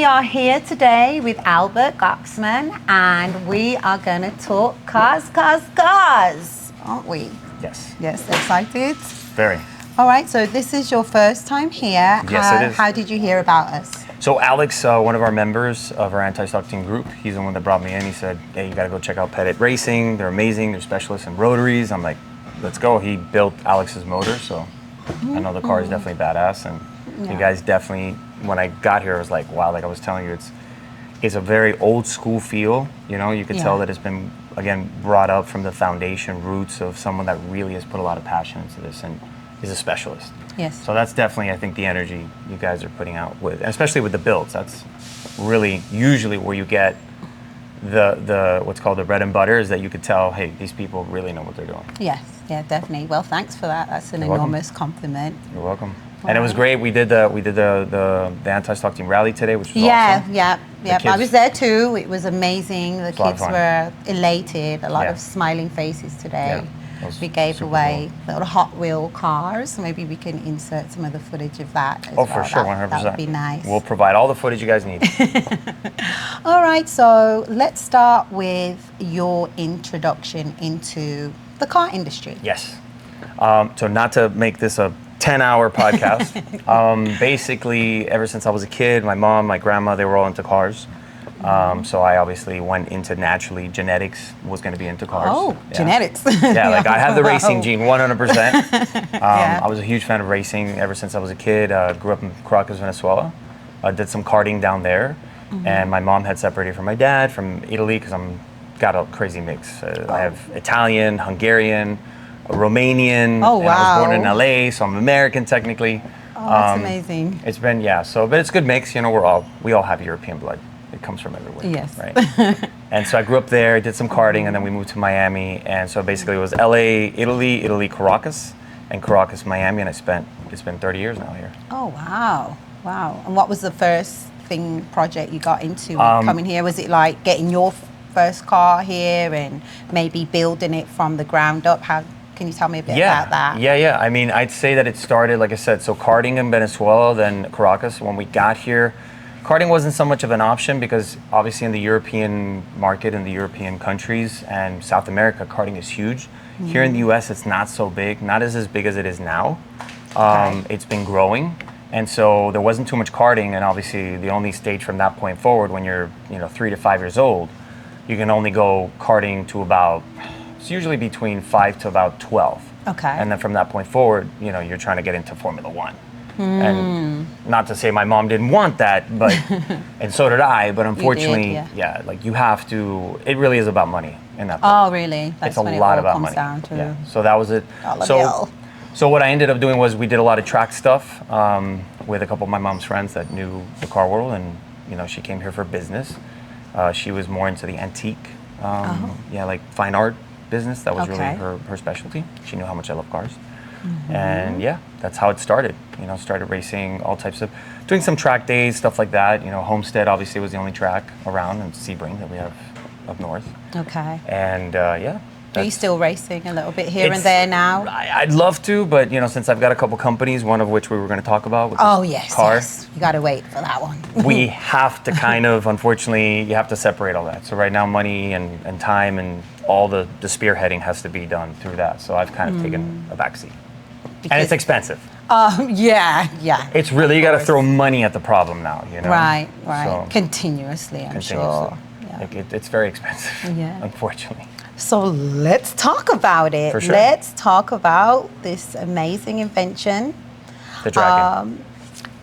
are here today with Albert Gocsman, and we are going to talk cars, aren't we? Yes. Yes, excited? Very. All right, so this is your first time here. Yes, it is. How did you hear about us? So Alex, one of our members of our anti-stock team group, he's the one that brought me in. He said, hey, you got to go check out Pettit Racing. They're amazing. They're specialists in rotaries. I'm like, let's go. He built Alex's motor, so I know the car is definitely badass. And you guys definitely, when I got here, I was like, wow, like I was telling you, it's a very old school feel. You know, you could tell that it's been, again, brought up from the foundation roots of someone that really has put a lot of passion into this and is a specialist. Yes. So that's definitely, I think, the energy you guys are putting out with, especially with the builds. That's really usually where you get the what's called the bread and butter, is that you could tell, hey, these people really know what they're doing. Yes, yeah, definitely. Well, thanks for that. That's an enormous compliment. You're welcome. Wow. And it was great. We did the anti-stock team rally today, which was awesome. Yeah. I was there too. It was amazing. The kids were elated. A lot of smiling faces today. Yeah. We gave away little Hot Wheel cars. Maybe we can insert some of the footage of that as well. For sure, 100%. That would be nice. We'll provide all the footage you guys need. All right, so let's start with your introduction into the car industry. Yes. So not to make this a 10-hour podcast. Basically, ever since I was a kid, my mom, my grandma, they were all into cars. So I obviously went into naturally genetics, was going to be into cars. Oh, genetics. Yeah, like I have the racing gene 100%. I was a huge fan of racing ever since I was a kid. Grew up in Caracas, Venezuela. Did some karting down there. And my mom had separated from my dad from Italy because got a crazy mix. I have Italian, Hungarian, Romanian. Oh, wow. And I was born in LA, so I'm American technically. Oh, that's amazing. It's been, but it's a good mix. You know, we all have European blood. It comes from everywhere. Yes. Right. And so I grew up there, did some karting, and then we moved to Miami. And so basically it was LA, Italy, Caracas, and Caracas, Miami. And it's been 30 years now here. Oh, wow. Wow. And what was the first project you got into coming here? Was it like getting your first car here and maybe building it from the ground up? Can you tell me a bit about that? Yeah. I mean, I'd say that it started, like I said, so karting in Venezuela, then Caracas. When we got here, karting wasn't so much of an option because obviously in the European market, in the European countries and South America, karting is huge. Here in the US, it's not so big, not as big as it is now. It's been growing. And so there wasn't too much karting, and obviously the only stage from that point forward, when you're 3 to 5 years old, you can only go karting to about, it's usually between 5 to about 12. Okay. And then from that point forward, you're trying to get into Formula One. And not to say my mom didn't want that, but and so did I. But unfortunately, like you have to. It really is about money in that point. Oh, really? That's it's a lot about money. Down to yeah. So that was it. So what I ended up doing was we did a lot of track stuff with a couple of my mom's friends that knew the car world, and she came here for business. She was more into the antique, like fine art business. That was really her specialty. She knew how much I love cars. And that's how it started. Started racing all types of, doing some track days, stuff like that. Homestead obviously was the only track around in Sebring that we have up north. Okay. And are you still racing a little bit here and there now? I'd love to, but since I've got a couple companies, one of which we were going to talk about with yes. You got to wait for that one. We have to unfortunately, you have to separate all that. So right now, money and time and all the spearheading has to be done through that. So I've kind of taken a backseat. And it's expensive. Yeah. It's really, you got to throw money at the problem now, Right. So, continuously, I'm sure. Yeah. It's very expensive, unfortunately. So let's talk about it. For sure. Let's talk about this amazing invention. The Drakan.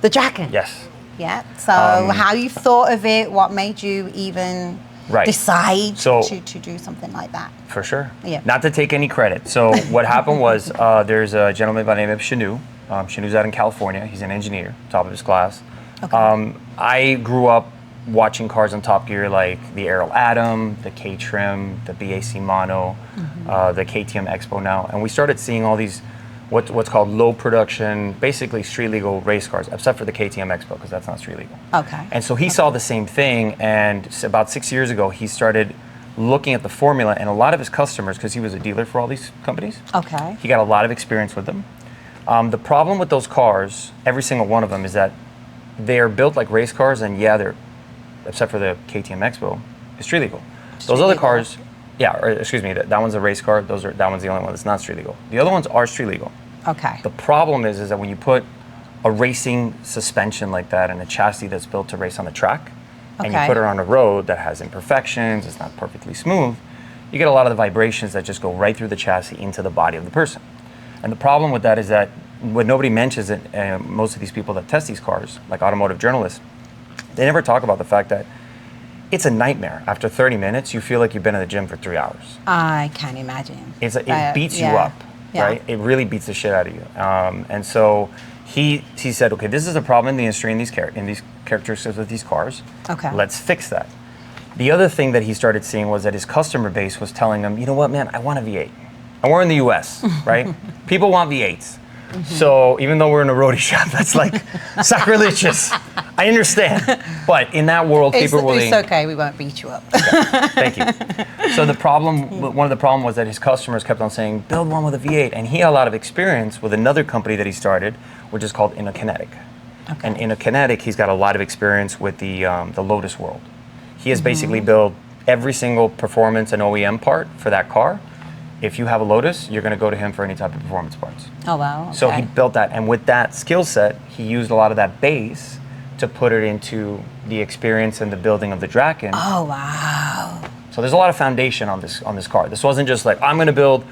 The Drakan. Yes. Yeah. So how you thought of it? What made you even decide to do something like that? For sure. Yeah. Not to take any credit. So what happened was there's a gentleman by the name of Shanu. Shanu's out in California. He's an engineer, top of his class. Okay. I grew up watching cars on Top Gear like the Aero Atom, the K-Trim, the BAC Mono, the KTM Expo now. And we started seeing all these what's called low production, basically street legal race cars, except for the KTM Expo, because that's not street legal. Okay. And so he saw the same thing, and about 6 years ago, he started looking at the formula, and a lot of his customers, because he was a dealer for all these companies, he got a lot of experience with them. The problem with those cars, every single one of them, is that they are built like race cars, and they're except for the KTM Expo, is street legal. Street Those other legal. cars, yeah, or excuse me, that one's a race car. That one's the only one that's not street legal. The other ones are street legal. Okay. The problem is that when you put a racing suspension like that in a chassis that's built to race on the track, and you Okay. put it on a road that has imperfections, it's not perfectly smooth, you get a lot of the vibrations that just go right through the chassis into the body of the person. And the problem with that is that what nobody mentions, most of these people that test these cars, like automotive journalists, they never talk about the fact that it's a nightmare. After 30 minutes, you feel like you've been in the gym for 3 hours. I can imagine. It beats you yeah. up, right? It really beats the shit out of you. And so he said, okay, this is a problem in the industry in these characteristics with these cars. Okay. Let's fix that. The other thing that he started seeing was that his customer base was telling him, you know what, man, I want a V8. And we're in the US, right? People want V8s. So even though we're in a roadie shop, that's like sacrilegious. I understand. But in that world, people were willing. It's okay, we won't beat you up. Thank you. So one of the problems was that his customers kept on saying, build one with a V8. And he had a lot of experience with another company that he started, which is called Inaugural. Okay. And Inaugural, he's got a lot of experience with the Lotus world. He has basically built every single performance and OEM part for that car. If you have a Lotus, you're going to go to him for any type of performance parts. Oh, wow. Okay. So he built that, and with that skill set, he used a lot of that base to put it into the experience and the building of the Drakan. Oh, wow. So there's a lot of foundation on this car. This wasn't just like, I'm going to build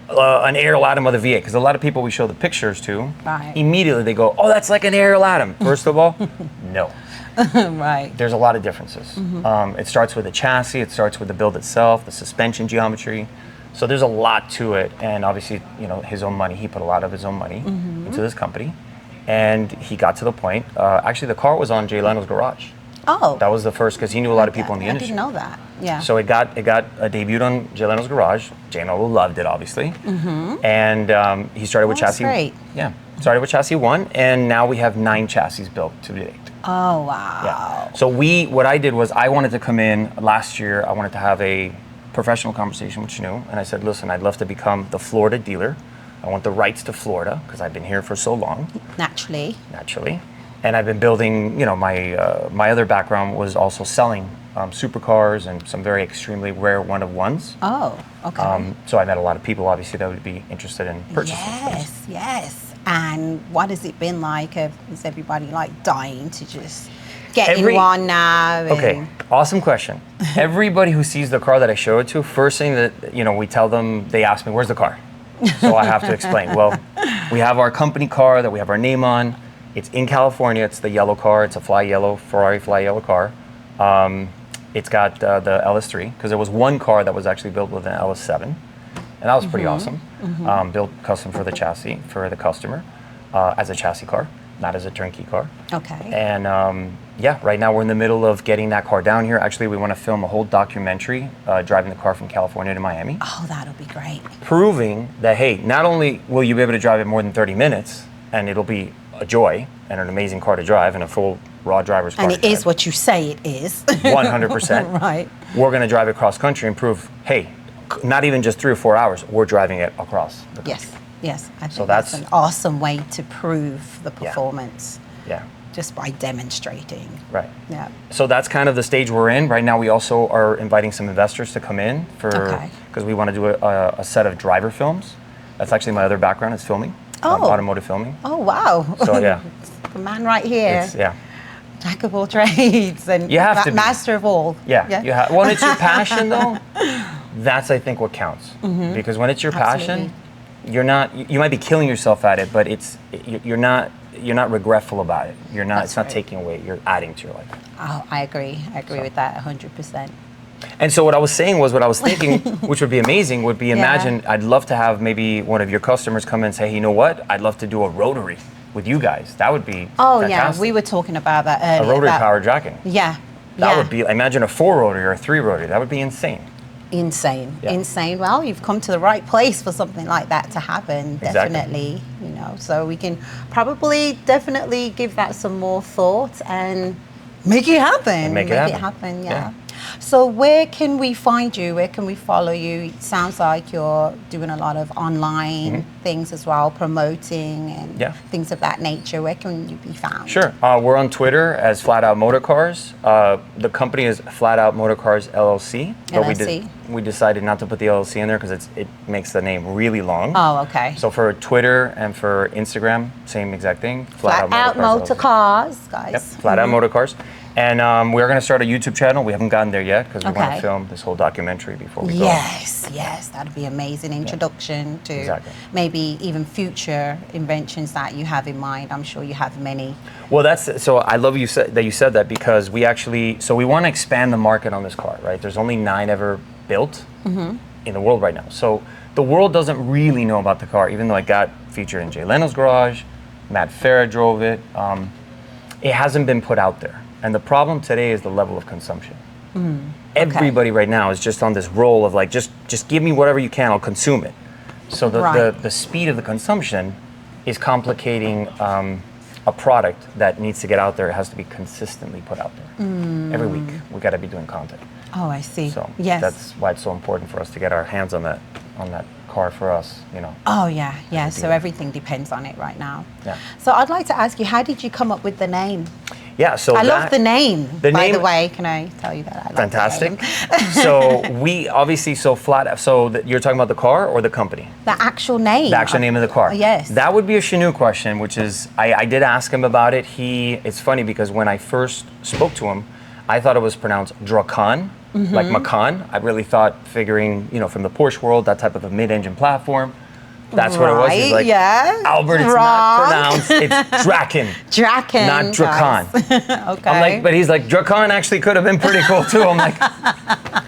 an aerial atom with a V8, because a lot of people we show the pictures to, Right. immediately they go, oh, that's like an aerial atom. First of all, no. Right. There's a lot of differences. It starts with the chassis, it starts with the build itself, the suspension geometry. So there's a lot to it, and obviously, his own money. He put a lot of his own money into this company, and he got to the point. Actually, the car was on Jay Leno's garage. Oh. That was the first, because he knew a lot of people in the industry. I didn't know that. Yeah. So it got debuted on Jay Leno's garage. Jay Leno loved it, obviously, and he started with That's chassis. great. Yeah, started with chassis 1, and now we have 9 chassis built to date. Oh, wow. Yeah. So what I did was I wanted to come in last year. I wanted to have a professional conversation with Shanu, and I said, listen, I'd love to become the Florida dealer. I want the rights to Florida because I've been here for so long. Naturally. And I've been building, my other background was also selling supercars and some very extremely rare one-of-ones. Oh, okay. So I met a lot of people, obviously, that would be interested in purchasing those. Yes. And what has it been like? Is everybody like dying to just get in one now? Okay, awesome question. Everybody who sees the car that I show it to, first thing that, we tell them, they ask me, where's the car? So I have to explain. Well, we have our company car that we have our name on. It's in California. It's the yellow car. It's a Ferrari fly yellow car. It's got the LS3, because there was one car that was actually built with an LS7. And that was pretty awesome. Built custom for the chassis, for the customer, as a chassis car, not as a turnkey car. Okay. And right now we're in the middle of getting that car down here. Actually, we want to film a whole documentary driving the car from California to Miami. Oh, that'll be great. Proving that, hey, not only will you be able to drive it more than 30 minutes, and it'll be a joy and an amazing car to drive and a full raw driver's car. And it is what you say it is. 100%. Right. We're going to drive it cross country and prove, hey, not even just 3 or 4 hours, we're driving it across the country. Yes. I think So that's that's an awesome way to prove the performance. Yeah. Just by demonstrating. Right. Yeah. So that's kind of the stage we're in. Right now we also are inviting some investors to come in because we want to do a set of driver films. That's actually my other background, is filming. Automotive filming. Oh, wow. So yeah. The man right here. Jack of all trades and you have to be. Master of all. Yeah. You have. When it's your passion, though, that's, I think, what counts. Because when it's your passion, you're not. You might be killing yourself at it, but you're not regretful about it. You're not. It's not taking away. You're adding to your life. Oh, I agree. I agree with that 100%. And so what I was saying was, what I was thinking, which would be amazing, would be imagine, I'd love to have maybe one of your customers come and say, hey, you know what? I'd love to do a rotary with you guys. That would be fantastic. Yeah, we were talking about that earlier. A rotary powered Drakan. Yeah. That would be, imagine a 4 rotary or a 3 rotary. That would be insane. Insane. Well, you've come to the right place for something like that to happen. Definitely. So we can probably definitely give that some more thought and make it happen. Make it happen. Yeah. So where can we find you? Where can we follow you? It sounds like you're doing a lot of online things as well, promoting and things of that nature. Where can you be found? Sure. We're on Twitter as Flatout Motor Cars. The company is Flatout Motor Cars LLC. LLC. But we decided not to put the LLC in there because it makes the name really long. Oh, okay. So for Twitter and for Instagram, same exact thing. Flatout Motor Cars, guys. Yep, Flatout Motor Cars. And we're going to start a YouTube channel. We haven't gotten there yet because we want to film this whole documentary before we go. Yes, that'd be amazing introduction to maybe even future inventions that you have in mind. I'm sure you have many. Well, so I love you said that because we want to expand the market on this car, right? There's only 9 ever built in the world right now. So the world doesn't really know about the car, even though it got featured in Jay Leno's garage. Matt Farah drove it. It hasn't been put out there. And the problem today is the level of consumption. Everybody right now is just on this roll of like, just give me whatever you can, I'll consume it. So the speed of the consumption is complicating a product that needs to get out there. It has to be consistently put out there. Every week, we got to be doing content. Oh, I see. So that's why it's so important for us to get our hands on that car for us, you know. Oh, yeah. So everything depends on it right now. Yeah. So I'd like to ask you, how did you come up with the name? Yeah, so I love the name. By the way, can I tell you that? I love fantastic. The name. So we obviously you're talking about the car or the company? The actual name. The actual name of the car. Yes. That would be a Shanu question, which is I did ask him about it. It's funny because when I first spoke to him, I thought it was pronounced Drakan, like Macan. I really thought, figuring, from the Porsche world, that type of a mid-engine platform. That's what it was. He's like, Albert, it's not pronounced. It's Drakan. Drakan. Not Drakan. Okay. I'm like, but he's like, Drakan actually could have been pretty cool too. I'm like,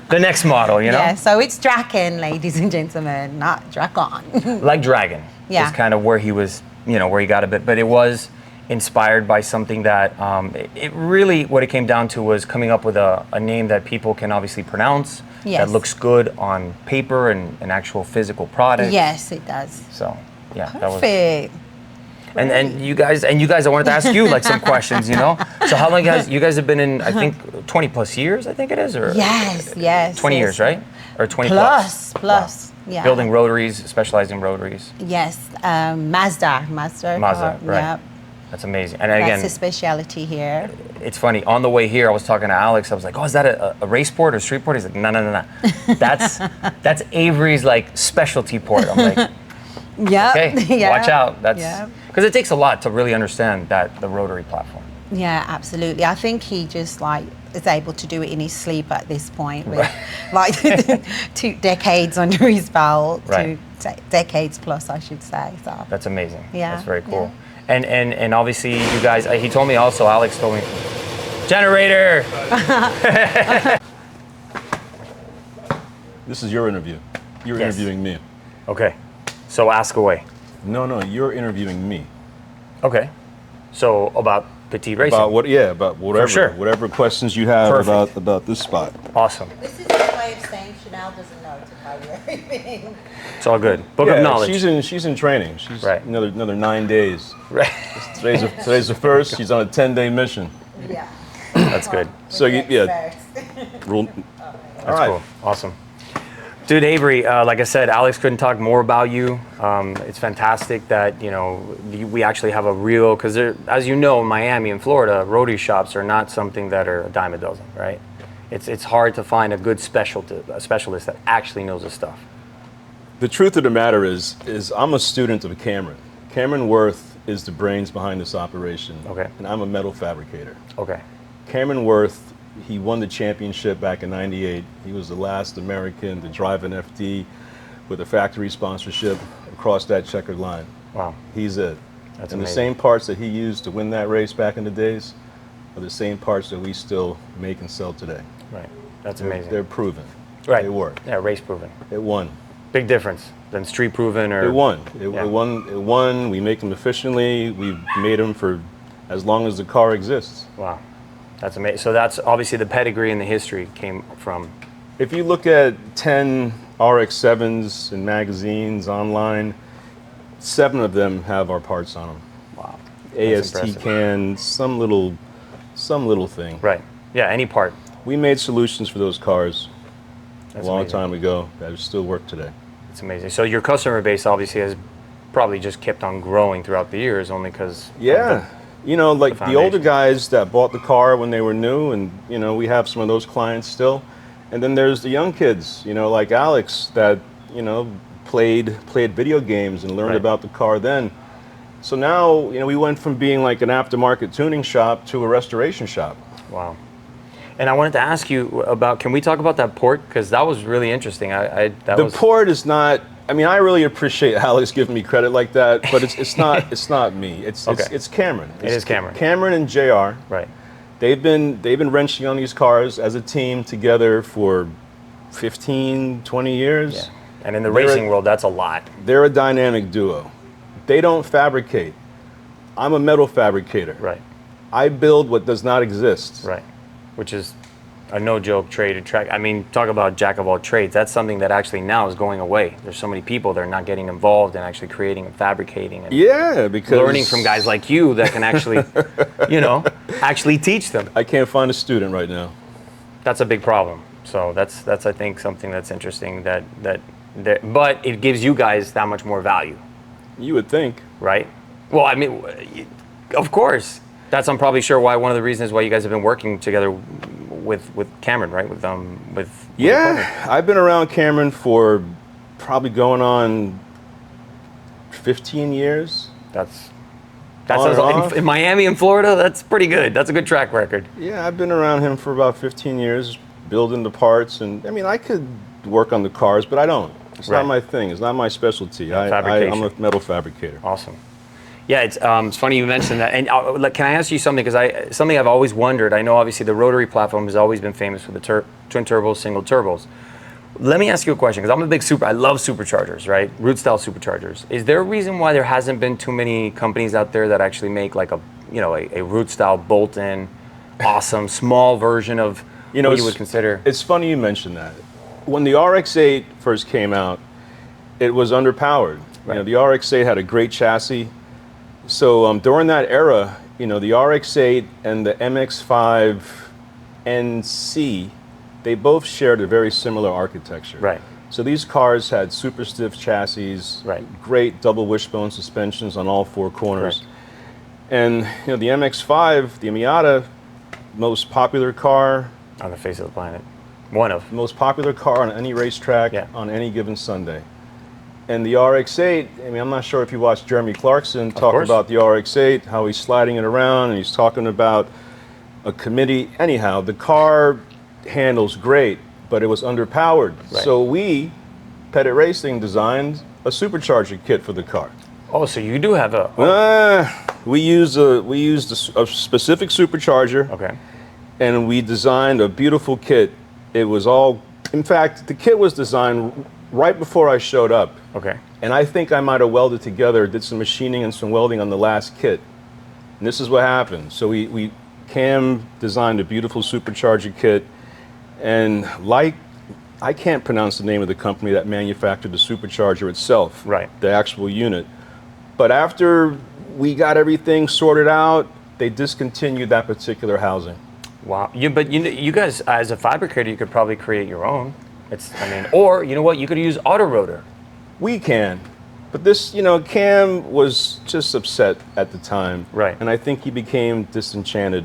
the next model, you know? Yeah, so it's Drakan, ladies and gentlemen, not Drakan. Like Dragon. Yeah. Is kind of where he was, where he got a bit. But it was inspired by something that, it really, what it came down to was coming up with a name that people can obviously pronounce. Yes. That looks good on paper and an actual physical product. Yes, it does. So, yeah, perfect. And you guys, I wanted to ask you like some questions, So how long you guys have been in? I think 20 plus years. I think it is, or yes, 20 years, right? Or 20 plus. Wow. Yeah. Building rotaries, specializing rotaries. Yes, Mazda, right? Yep. That's amazing. And again, that's a specialty here. It's funny. On the way here, I was talking to Alex. I was like, "Oh, is that a race port or street port?" He's like, "No. That's Avery's like specialty port." I'm like, "Yeah, okay, watch out." That's because it takes a lot to really understand the rotary platform. Yeah, absolutely. I think he just is able to do it in his sleep at this point, with 2 decades under his belt, 2 decades plus, I should say. So that's amazing. Yeah, that's very cool. Yeah. And obviously you guys, he told me also, Alex told me, generator! This is your interview. You're interviewing me. Okay, so ask away. No, you're interviewing me. Okay, so about Pettit Racing. About whatever questions you have about this spot. Awesome. This is a way of saying Chanel doesn't know to tell you everything. It's all good. Book of knowledge. She's in training. She's another 9 days. Right. Today's the first. She's on a 10-day mission. Yeah. That's good. So That's cool. Awesome. Dude, Avery, like I said, Alex couldn't talk more about you. It's fantastic that, we actually have a real, because as you know, in Miami and Florida, rotary shops are not something that are a dime a dozen, right? It's hard to find a good specialist that actually knows his stuff. The truth of the matter is I'm a student of Camaron. Camaron Worth is the brains behind this operation. Okay. And I'm a metal fabricator. Okay. Camaron Worth, he won the championship back in '98. He was the last American to drive an FD with a factory sponsorship across that checkered line. Wow. He's it. That's and amazing. The same parts that he used to win that race back in the days are the same parts that we still make and sell today. Right. That's amazing. They're proven. Right. They work. Yeah, race proven. It won. Big difference than street proven or... It won. It won. We make them efficiently. We've made them for as long as the car exists. Wow. That's amazing. So that's obviously the pedigree and the history came from... If you look at 10 RX-7s in magazines, online, 7 of them have our parts on them. Wow. AST can, some little thing. Right. Yeah, any part. We made solutions for those cars That's a long amazing. time ago that still work today. It's amazing. So your customer base obviously has probably just kept on growing throughout the years, only because Yeah. You know, like the older foundation. guys that bought the car when they were new, and, you know, we have some of those clients still. And then there's the young kids, you know, like Alex that, you know, played video games and learned Right. about the car then. So now, you know, we went from being like an aftermarket tuning shop to a restoration shop. Wow. And I wanted to ask you about, can we talk about that port? Because that was really interesting. The port is not, I mean, I really appreciate Alex giving me credit like that, but it's not me. It's Camaron. It is Camaron. Camaron and JR. Right. They've been wrenching on these cars as a team together for 15, 20 years. Yeah. And in the racing world, that's a lot. They're a dynamic duo. They don't fabricate. I'm a metal fabricator. Right. I build what does not exist. Right. Which is a no-joke trade. I mean, talk about jack of all trades. That's something that actually now is going away. There's so many people that are not getting involved in actually creating and fabricating and Yeah, because learning from guys like you that can actually, you know, actually teach them. I can't find a student right now. That's a big problem. So that's I think something that's interesting that but it gives you guys that much more value, You would think. right? Well, I mean, of course. I'm probably sure why one of the reasons why you guys have been working together with Camaron, right? With your partner. Yeah, I've been around Camaron for probably going on 15 years. That's On and off. in Miami and Florida. That's pretty good. That's a good track record. Yeah, I've been around him for about 15 years, building the parts, and I mean, I could work on the cars, but I don't. It's Right. not my thing. It's not my specialty. I'm fabrication. a metal fabricator. Awesome. Yeah, it's funny you mentioned that. And can I ask you something? Because something I've always wondered. I know obviously the rotary platform has always been famous for the twin turbos, single turbos. Let me ask you a question, because I'm a big I love superchargers, right? Root style superchargers. Is there a reason why there hasn't been too many companies out there that actually make like a root style bolt-in, awesome small version of what you would consider? It's funny you mention that. When the RX-8 first came out, it was underpowered. Right. You know, the RX-8 had a great chassis. So during that era, you know, the RX-8 and the MX-5 NC, they both shared a very similar architecture. Right. So these cars had super stiff chassis, Right. great double wishbone suspensions on all four corners. Correct. And you know, the MX-5, the Miata, most popular car, On the face of the planet. One of. most popular car on any racetrack Yeah. on any given Sunday. And the RX-8, I mean, I'm not sure if you watched Jeremy Clarkson talk course. about the RX-8, how he's sliding it around, and he's talking about a committee. Anyhow, the car handles great, but it was underpowered. Right. So we, Pettit Racing, designed a supercharger kit for the car. Oh, so you do have a. We used a specific supercharger, Okay. and we designed a beautiful kit. It was all, in fact, the kit was designed right before I showed up. Okay. And I think I might have welded together, did some machining and some welding on the last kit. And this is what happened. So Cam designed a beautiful supercharger kit, and like, I can't pronounce the name of the company that manufactured the supercharger itself, Right. the actual unit. But after we got everything sorted out, they discontinued that particular housing. Wow. But you guys, as a fabricator, you could probably create your own. Or you know what? You could use auto rotor. We can. But this, you know, Cam was just upset at the time. Right. And I think he became disenchanted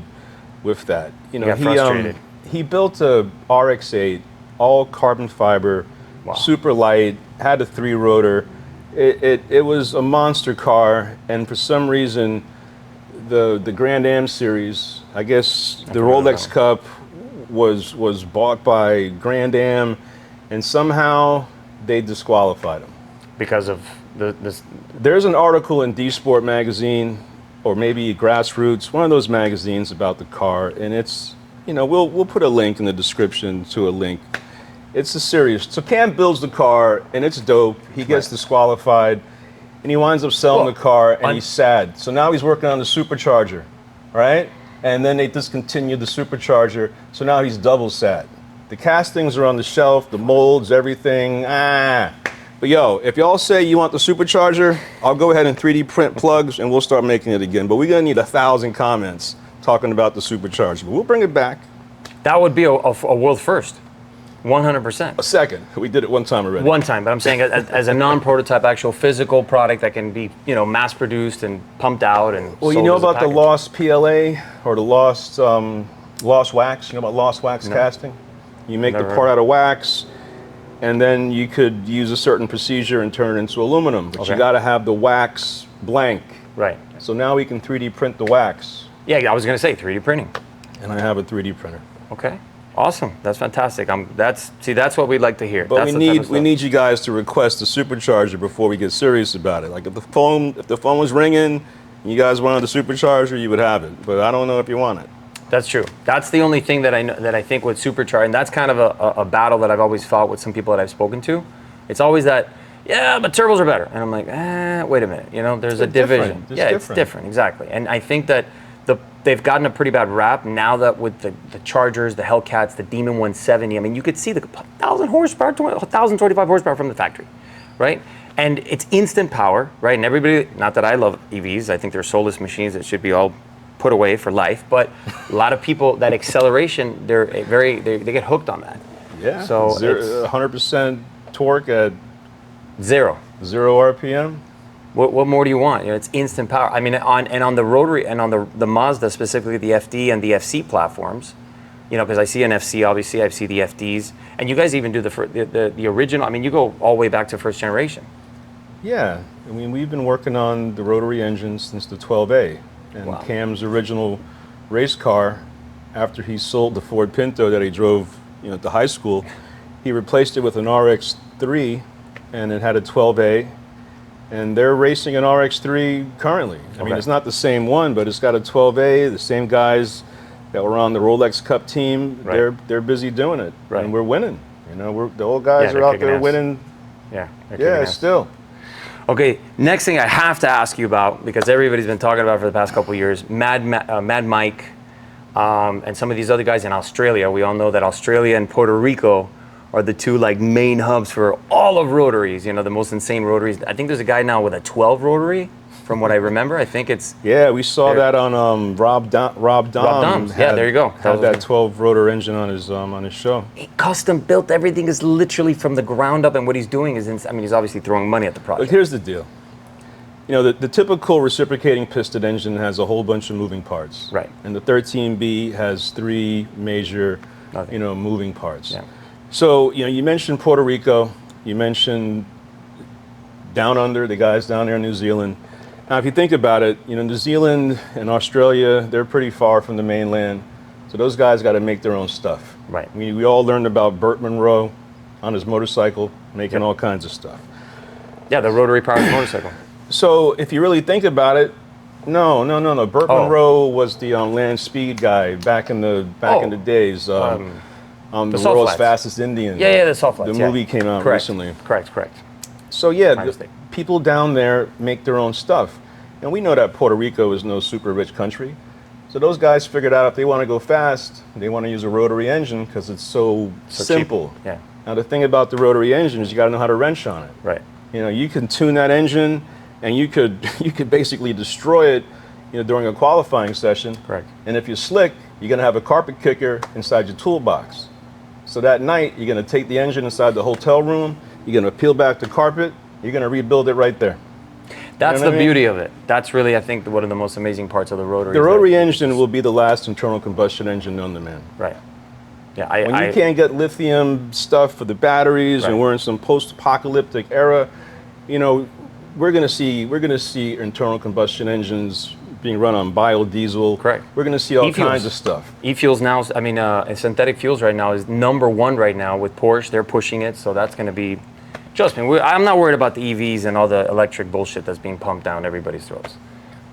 with that. You know, got frustrated. He built a RX-8, all carbon fiber, Wow. super light, had a 3-rotor. It was a monster car, and for some reason, the Grand Am series, I guess the Rolex Cup was bought by Grand Am, and somehow they disqualified him. Because of this. There's an article in D Sport magazine, or maybe Grassroots, one of those magazines about the car, and it's, you know, we'll put a link in the description to a link. It's a serious. So Cam builds the car, and it's dope. He gets disqualified, and he winds up selling the car, and he's sad. So now he's working on the supercharger, right? And then they discontinued the supercharger, so now he's double sad. The castings are on the shelf, the molds, everything. But yo, if y'all say you want the supercharger, I'll go ahead and 3D print plugs, and we'll start making it again. But we're gonna need 1,000 comments talking about the supercharger. But we'll bring it back. That would be a world first, 100%. A second. We did it one time already. One time, but I'm saying as a non-prototype, actual physical product that can be, mass-produced and pumped out and. Well, you know about the lost PLA or the lost wax? You know about lost wax casting? You make the part out of wax, and then you could use a certain procedure and turn it into aluminum, but you got to have the wax blank. Right. So now we can 3D print the wax. Yeah, I was going to say 3D printing. And I have a 3D printer. Okay. Awesome. That's fantastic. That's what we'd like to hear. But we need you guys to request a supercharger before we get serious about it. Like if the phone was ringing, and you guys wanted a supercharger, you would have it. But I don't know if you want it. That's true. That's the only thing that I think with supercharging, and that's kind of a battle that I've always fought with some people that I've spoken to. It's always that, yeah, but turbos are better, and I'm like, wait a minute. There's a division. It's different, exactly. And I think that they've gotten a pretty bad rap now that with the Chargers, the Hellcats, the Demon 170. I mean, you could see the 1,000 horsepower, 1,025 horsepower from the factory, right? And it's instant power, right? And everybody, not that I love EVs, I think they're soulless machines that should be all put away for life. But a lot of people, that acceleration, they get hooked on that. Yeah. So 100% torque at zero RPM. What more do you want? It's instant power. I mean, on the Rotary and on the Mazda, specifically the FD and the FC platforms, because I see an FC, obviously, I see the FDs, and you guys even do the original. I mean, you go all the way back to first generation. Yeah, I mean, we've been working on the rotary engine since the 12A, and Cam's original race car, after he sold the Ford Pinto that he drove, at the high school, he replaced it with an RX-3, and it had a 12A. And they're racing an RX-3 currently. I mean, it's not the same one, but it's got a 12A. The same guys that were on the Rolex Cup team, they're busy doing it, and we're winning. The old guys are out there winning. Yeah, still. Okay, next thing I have to ask you about, because everybody's been talking about it for the past couple of years, Mad Mike, and some of these other guys in Australia. We all know that Australia and Puerto Rico are the two main hubs for all of rotaries, the most insane rotaries. I think there's a guy now with a 12 rotary, from what I remember. I think it's... Yeah, we saw that on Rob Dom. Yeah, there you go. Had that 12 rotor engine on his show. He custom built. Everything is literally from the ground up, and what he's doing is, he's obviously throwing money at the project. But here's the deal. The typical reciprocating piston engine has a whole bunch of moving parts. Right. And the 13B has 3 major, moving parts. Yeah. So, you mentioned Puerto Rico, you mentioned down under, the guys down there in New Zealand. Now, if you think about it, New Zealand and Australia, they're pretty far from the mainland. So those guys got to make their own stuff. Right. We all learned about Burt Munro on his motorcycle, making all kinds of stuff. Yeah, the rotary powered motorcycle. So if you really think about it, no. Burt Munro was the land speed guy back in the days. The world's fastest Indian. Yeah, the soft flats. The movie came out recently. Correct. So yeah, people down there make their own stuff. And we know that Puerto Rico is no super rich country. So those guys figured out if they want to go fast, they want to use a rotary engine because it's so simple. Cheap. Yeah. Now the thing about the rotary engine is you got to know how to wrench on it. Right. You can tune that engine and you could basically destroy it, during a qualifying session. Correct. And if you're slick, you're going to have a carpet kicker inside your toolbox. So that night, you're going to take the engine inside the hotel room, you're going to peel back the carpet, you're going to rebuild it right there. That's the beauty of it. That's really, I think, one of the most amazing parts of the rotary. The rotary engine will be the last internal combustion engine known to man. Right. Yeah. When you can't get lithium stuff for the batteries, and we're in some post-apocalyptic era, we're going to see internal combustion engines being run on biodiesel. Correct. We're going to see all kinds of stuff. E-fuels now, synthetic fuels right now is #1 right now with Porsche. They're pushing it, so that's going to be, trust me, I'm not worried about the EVs and all the electric bullshit that's being pumped down everybody's throats.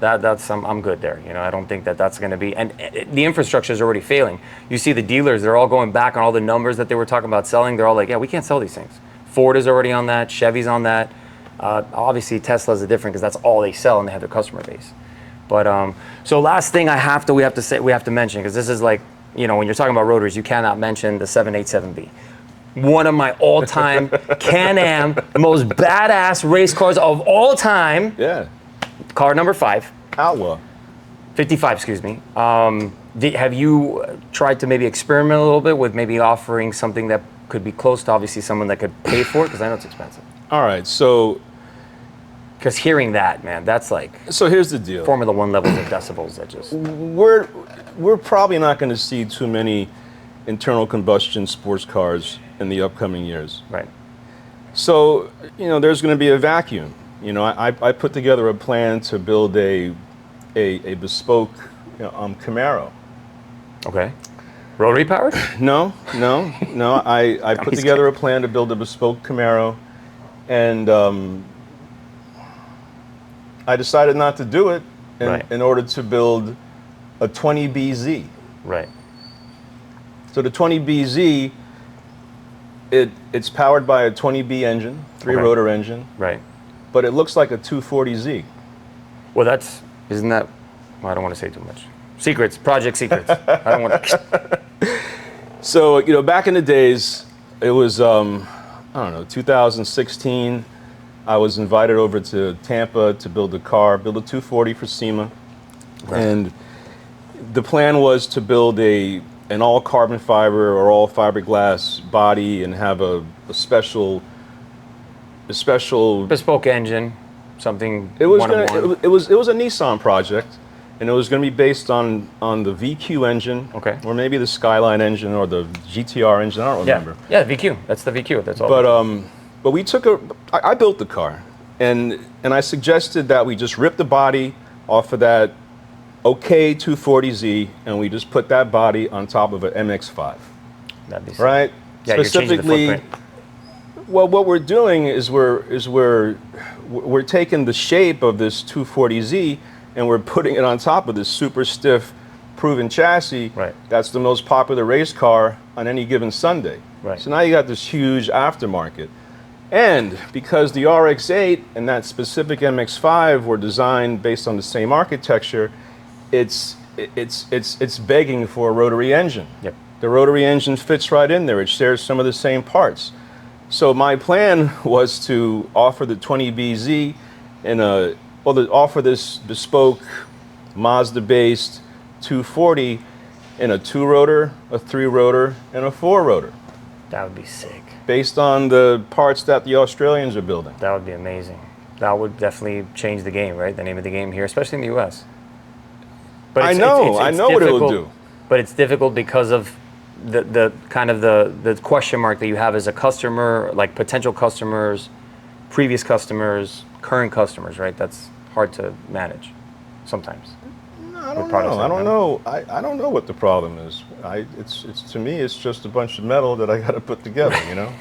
I'm good there. I don't think that's going to be, and the infrastructure is already failing. You see the dealers, they're all going back on all the numbers that they were talking about selling. They're all like, yeah, we can't sell these things. Ford is already on that. Chevy's on that. Obviously, Tesla's different because that's all they sell and they have their customer base. But so last thing we have to mention, because this is when you're talking about rotaries, you cannot mention the 787B. One of my all-time Can-Am, most badass race cars of all time. Yeah. Car number 5. Outlaw. 55, excuse me. Have you tried to maybe experiment a little bit with maybe offering something that could be close to obviously someone that could pay for it? Because I know it's expensive. All right, so... Because hearing that, man, that's like... So here's the deal. Formula One levels of decibels that just... We're probably not going to see too many internal combustion sports cars in the upcoming years. Right. So, you know, there's going to be a vacuum. You know, I put together a plan to build a bespoke Camaro. Okay. Rotary powered? No. I put together a plan to build a bespoke Camaro, and I decided not to do it in order to build a 20BZ. Right. So the 20BZ, it's powered by a 20B engine, three-rotor engine. Right. But it looks like a 240Z. Well, isn't that, well, I don't want to say too much. Secrets, project secrets. I don't want to. So, you know, back in the days, it was, I don't know, 2016, I was invited over to Tampa to build a 240 for SEMA. Right. And the plan was to build an all carbon fiber or all fiberglass body and have a special bespoke engine, something. It was a Nissan project, and it was going to be based on the VQ engine, or maybe the Skyline engine or the GTR engine. I don't remember. Yeah, VQ. That's the VQ. That's all. But we I built the car, and I suggested that we just rip the body off of that 240Z, and we just put that body on top of an MX-5. That'd be sick. Right. Yeah, specifically. You're changing the footprint. Well, what we're doing is we're taking the shape of this 240Z and we're putting it on top of this super stiff, proven chassis. Right. That's the most popular race car on any given Sunday. Right. So now you got this huge aftermarket, and because the RX-8 and that specific MX-5 were designed based on the same architecture, it's begging for a rotary engine. Yep. The rotary engine fits right in there. It shares some of the same parts. So my plan was to offer the 20BZ offer this bespoke Mazda-based 240 in a 2-rotor, a 3-rotor, and a 4-rotor. That would be sick. Based on the parts that the Australians are building. That would be amazing. That would definitely change the game, right? The name of the game here, especially in the U.S. But I know what it will do. But it's difficult because of the kind of the question mark that you have as a customer, like potential customers, previous customers, current customers, right? That's hard to manage sometimes. No, I don't know. I don't know what the problem is. It's to me, it's just a bunch of metal that I got to put together, you know?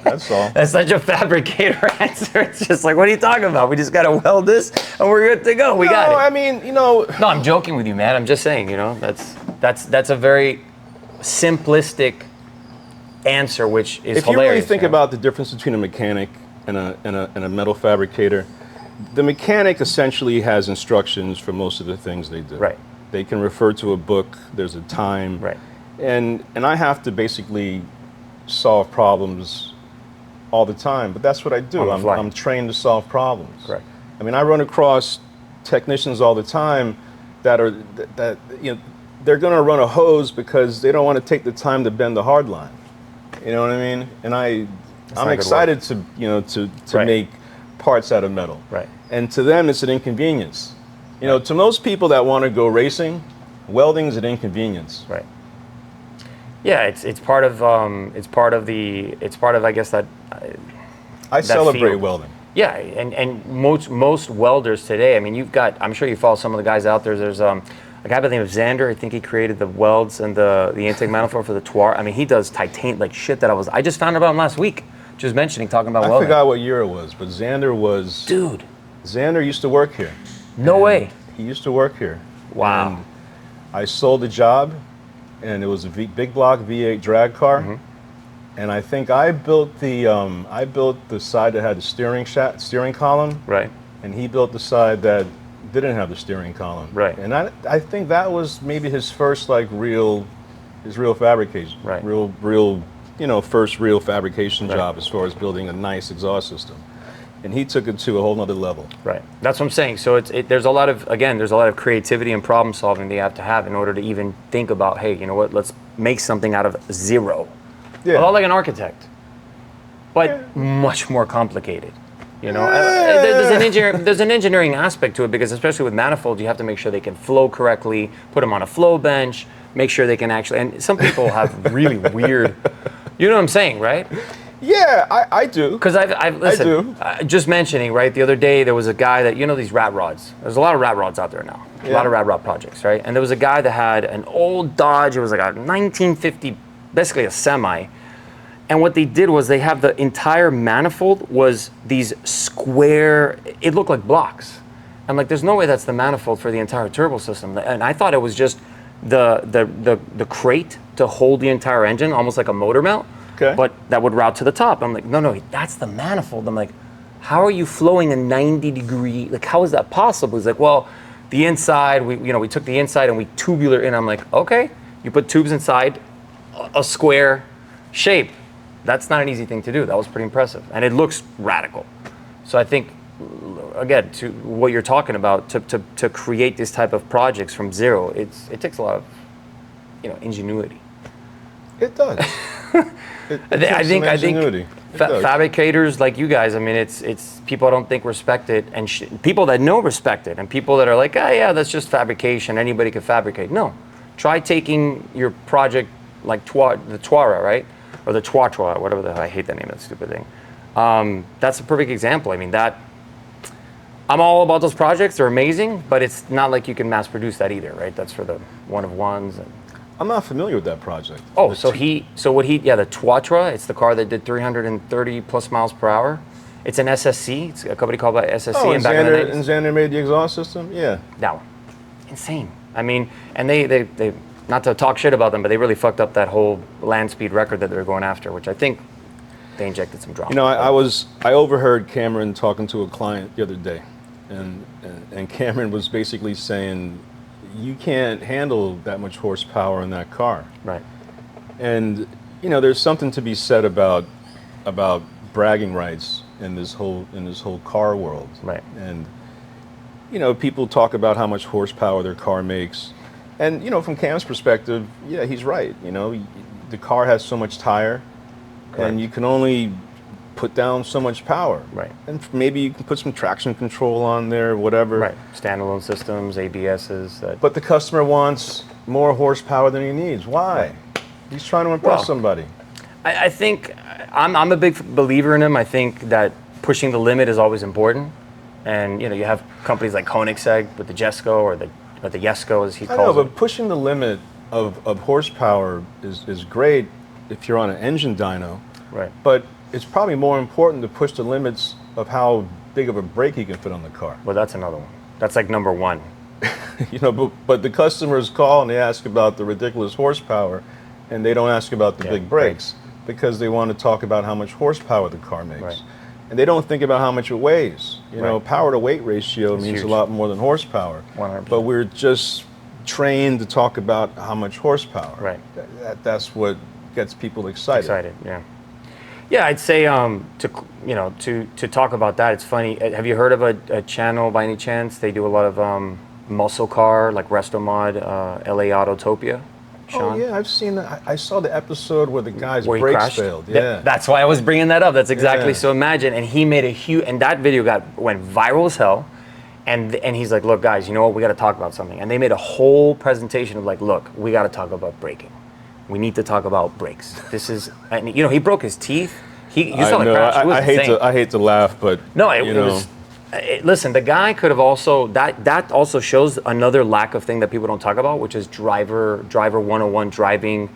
That's all. That's such a fabricator answer. It's just like, what are you talking about? We just got to weld this and we're good to go. We got it. I mean, you know. No, I'm joking with you, man. I'm just saying, you know, that's a very simplistic answer, which is hilarious. If you really think about the difference between a mechanic and a metal fabricator, the mechanic essentially has instructions for most of the things they do. Right. They can refer to a book. There's a time. Right. And I have to basically solve problems all the time, but that's what I do. I'm trained to solve problems. Correct. I mean, I run across technicians all the time that you know, they're going to run a hose because they don't want to take the time to bend the hard line. You know what I mean? And I'm excited to, you know, to make parts out of metal. Right. And to them, it's an inconvenience. You know, to most people that want to go racing, welding is an inconvenience. Right. Yeah, it's part of I guess that. I celebrate welding. Yeah, and most welders today. I mean, I'm sure you follow some of the guys out there. There's a guy by the name of Zander. I think he created the welds and the intake manifold for the Tuarta. I mean, he does titanium like shit that I just found about him last week. Just talking about welding. I forgot what year it was, but Zander was. Dude. Zander used to work here. No way. He used to work here. Wow. And I sold the job, and it was a big block V8 drag car. Mm-hmm. And I think I built the side that had the steering column. Right. And he built the side that didn't have the steering column. Right. And I think that was maybe his first real fabrication. Right. Real, you know, first real fabrication job as far as building a nice exhaust system. and he took it to a whole nother level. Right. That's what I'm saying. So there's a lot of, again, there's a lot of creativity and problem solving that you have to have in order to even think about, hey, you know what, let's make something out of zero. Yeah. A lot like an architect, but much more complicated. You know, there's an engineering aspect to it, because especially with manifolds, you have to make sure they can flow correctly, put them on a flow bench, make sure they can actually, and some people have really weird, you know what I'm saying, right? Yeah, I do. Because listen, just mentioning, right, the other day there was a guy that, you know, these RatRods, there's a lot of RatRods out there now, a lot of RatRod projects, right? And there was a guy that had an old Dodge, it was like a 1950, basically a semi. And what they did was they have the entire manifold was these square, it looked like blocks. I'm like, there's no way that's the manifold for the entire turbo system. And I thought it was just the crate to hold the entire engine, almost like a motor mount. Okay. But that would route to the top. I'm like, no, that's the manifold. I'm like, how are you flowing a 90-degree, like how is that possible? He's like, well, the inside, we took the inside and we tubular in. I'm like, okay, you put tubes inside a square shape. That's not an easy thing to do. That was pretty impressive. And it looks radical. So I think, again, to what you're talking about, to create this type of projects from zero, it takes a lot of, ingenuity. It does. I think fabricators like you guys, I mean, it's people I don't think respect it, and people that know respect it, and people that are like, oh yeah, that's just fabrication, anybody can fabricate. No, try taking your project like the Tuarta, right? Or the Tuarta, whatever I hate that name of that stupid thing. That's a perfect example. I mean, I'm all about those projects. They're amazing, but it's not like you can mass produce that either, right? That's for the one of ones. I'm not familiar with that project. Oh, the Tuarta, it's the car that did 330 plus miles per hour. It's an SSC. It's a company called by SSC. Oh, and Zander made the exhaust system? Yeah. That one. Insane. I mean, and they not to talk shit about them, but they really fucked up that whole land speed record that they're going after, which I think they injected some drama. You know, I overheard Camaron talking to a client the other day, and Camaron was basically saying, you can't handle that much horsepower in that car. Right. And, there's something to be said about bragging rights in this whole car world. Right. And, people talk about how much horsepower their car makes. And, from Cam's perspective, yeah, he's right. The car has so much tire, Correct. and you can only put down so much power. Right. And maybe you can put some traction control on there, whatever. Right. Standalone systems, ABSs. But the customer wants more horsepower than he needs. Why? Right. He's trying to impress somebody. I think I'm a big believer in him. I think that pushing the limit is always important. And, you have companies like Koenigsegg with the Jesko or the Jesko, as he calls it. I know, but pushing the limit of horsepower is great if you're on an engine dyno. Right. But it's probably more important to push the limits of how big of a brake you can fit on the car. Well, that's another one. That's like number one. But the customers call and they ask about the ridiculous horsepower, and they don't ask about the big brakes because they want to talk about how much horsepower the car makes. Right. And they don't think about how much it weighs. Right. Power to weight ratio means huge. a lot more than horsepower. 100%. But we're just trained to talk about how much horsepower. Right. That's what gets people excited. Yeah. Yeah, I'd say to talk about that, it's funny. Have you heard of a channel by any chance? They do a lot of muscle car, like Restomod, LA Autotopia. Sean? Oh yeah, I've seen that. I saw the episode where the guy's where brakes crashed. failed. Yeah, that's why I was bringing that up. That's exactly. Yeah. So imagine, and he made a huge, and that video went viral as hell. And he's like, look, guys, you know what? We got to talk about something. And they made a whole presentation of like, look, we got to talk about braking. We need to talk about brakes. This is, and he broke his teeth. You saw the crash. It was insane. I hate to laugh, but no, it was. Listen, the guy could have also that also shows another lack of thing that people don't talk about, which is driver 101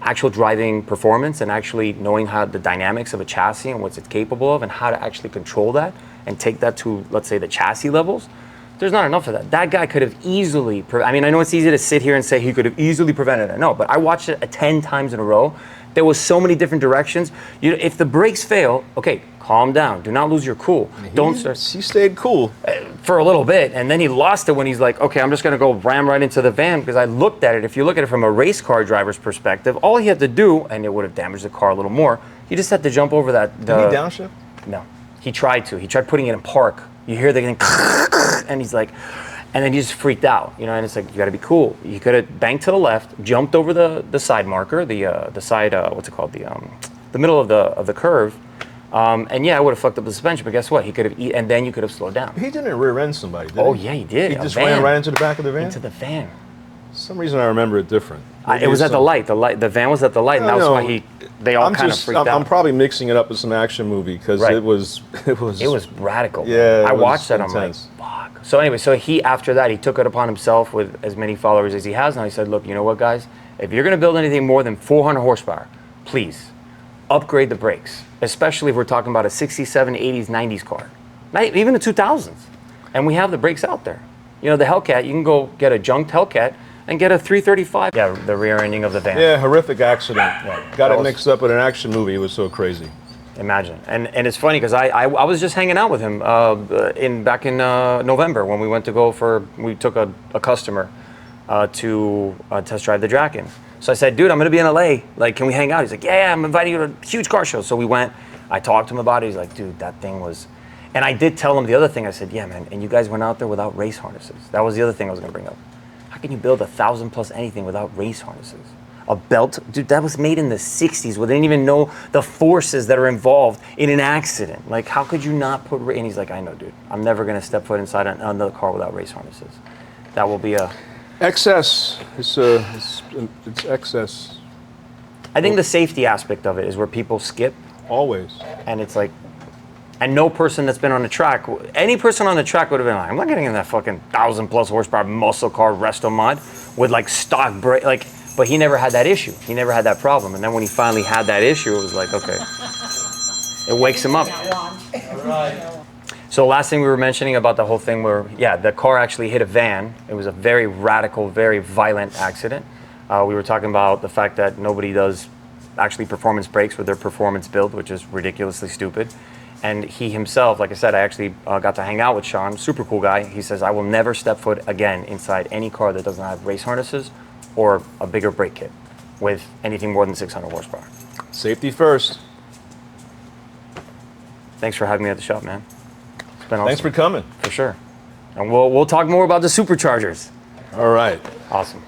actual driving performance, and actually knowing how the dynamics of a chassis and what it's capable of, and how to actually control that and take that to, let's say, the chassis levels. There's not enough of that. That guy could have easily. I mean, I know it's easy to sit here and say he could have easily prevented it. No, but I watched it 10 times in a row. There was so many different directions. If the brakes fail, okay, calm down. Do not lose your cool. Don't start. He stayed cool for a little bit, and then he lost it when he's like, okay, I'm just going to go ram right into the van, because I looked at it. If you look at it from a race car driver's perspective, all he had to do, and it would have damaged the car a little more, he just had to jump over that. Did he downshift? No. He tried putting it in park. You hear the thing, and he's like, and then he just freaked out, you know. And it's like, you got to be cool. He could have banked to the left, jumped over the side marker, the side, what's it called, the middle of the curve, and yeah, I would have fucked up the suspension. But guess what? He could have, and then you could have slowed down. He didn't rear end somebody, did he? Oh yeah, he did. He just ran right into the back of the van. Into the van. For some reason I remember it different. It was at the light. The van was at the light, and that was why they all kind of freaked out. I'm probably mixing it up with some action movie because it was radical. Yeah, I watched that. Intense. I'm like, fuck. So anyway, after that he took it upon himself with as many followers as he has now. He said, look, you know what, guys? If you're going to build anything more than 400 horsepower, please upgrade the brakes, especially if we're talking about a 67, 80s, 90s car, even the 2000s. And we have the brakes out there. You know, the Hellcat, you can go get a junked Hellcat and get a 335. Yeah, the rear ending of the van. Yeah, horrific accident. Yeah, got it mixed up with an action movie. It was so crazy. Imagine. And it's funny because I was just hanging out with him back in November when we took a customer to test drive the Drakan. So I said, dude, I'm going to be in LA. Like, can we hang out? He's like, yeah, I'm inviting you to a huge car show. So we went. I talked to him about it. He's like, dude, that thing was... And I did tell him the other thing. I said, yeah, man, and you guys went out there without race harnesses. That was the other thing I was going to bring up. How can you build 1,000+ anything without race harnesses? A belt? Dude, that was made in the 60s where they didn't even know the forces that are involved in an accident. Like, how could you not put... And he's like, I know, dude. I'm never going to step foot inside another car without race harnesses. That will be a... Excess. It's excess. I think the safety aspect of it is where people skip. Always. And it's like... And no person that's been on the track, any person on the track would have been like, I'm not getting in that fucking 1,000+ horsepower muscle car resto mod with like stock brake, like, but he never had that issue. He never had that problem. And then when he finally had that issue, it was like, okay, it wakes him up. So the last thing we were mentioning about the whole thing where, yeah, the car actually hit a van. It was a very radical, very violent accident. We were talking about the fact that nobody does actually performance brakes with their performance build, which is ridiculously stupid. And he himself, like I said, I actually got to hang out with Sean, super cool guy. He says, I will never step foot again inside any car that doesn't have race harnesses or a bigger brake kit with anything more than 600 horsepower. Safety first. Thanks for having me at the shop, man. It's been awesome. Thanks for coming. For sure. And we'll talk more about the Superchargers. All right. Awesome.